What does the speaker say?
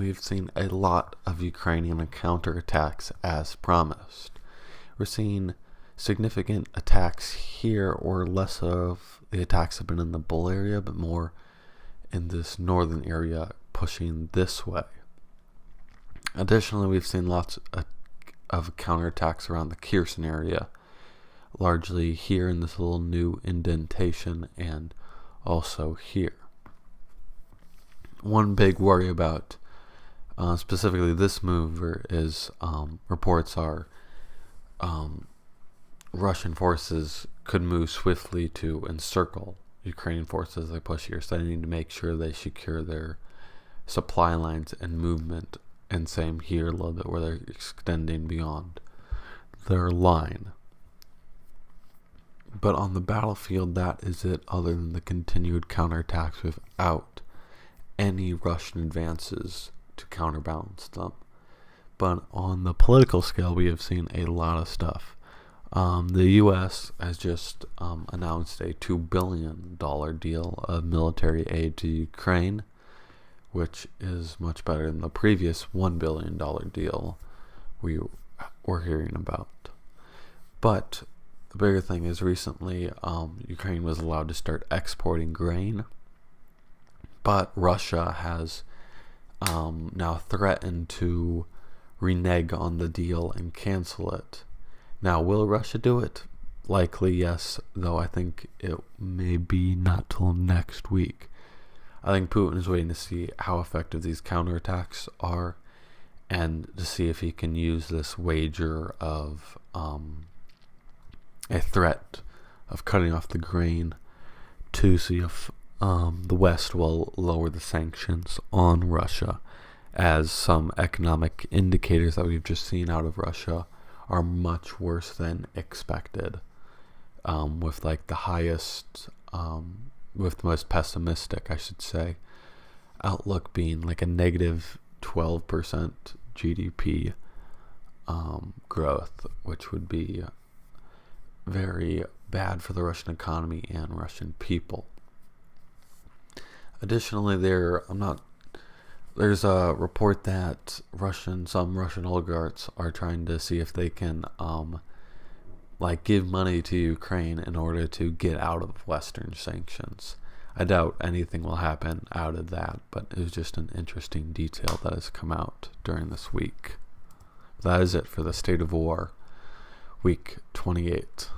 we've seen a lot of Ukrainian counterattacks as promised. We're seeing significant attacks here, or less of the attacks have been in the Bull area, but more in this northern area pushing this way. Additionally, we've seen lots of counterattacks around the Kherson area, largely here in this little new indentation and also here. One big worry about specifically this move is reports are Russian forces could move swiftly to encircle Ukrainian forces as they push here, so they need to make sure they secure their supply lines and movement, and same here a little bit where they're extending beyond their line. But on the battlefield, that is it, other than the continued counterattacks without any Russian advances to counterbalance them. But on the political scale, we have seen a lot of stuff. The U.S. has just announced a $2 billion deal of military aid to Ukraine, which is much better than the previous $1 billion deal we were hearing about. But the bigger thing is recently Ukraine was allowed to start exporting grain, but Russia has now threatened to renege on the deal and cancel it. Now, will Russia do it? Likely yes, though I think it may be not till next week. I think Putin is waiting to see how effective these counterattacks are, and to see if he can use this wager of a threat of cutting off the grain to see if the West will lower the sanctions on Russia, as some economic indicators that we've just seen out of Russia are much worse than expected, with like the highest, with the most pessimistic, I should say, outlook being like a negative 12% GDP growth, which would be very bad for the Russian economy and Russian people. Additionally, there's a report that some Russian oligarchs are trying to see if they can give money to Ukraine in order to get out of Western sanctions. I doubt anything will happen out of that, but it was just an interesting detail that has come out during this week. That is it for the State of War, week 28.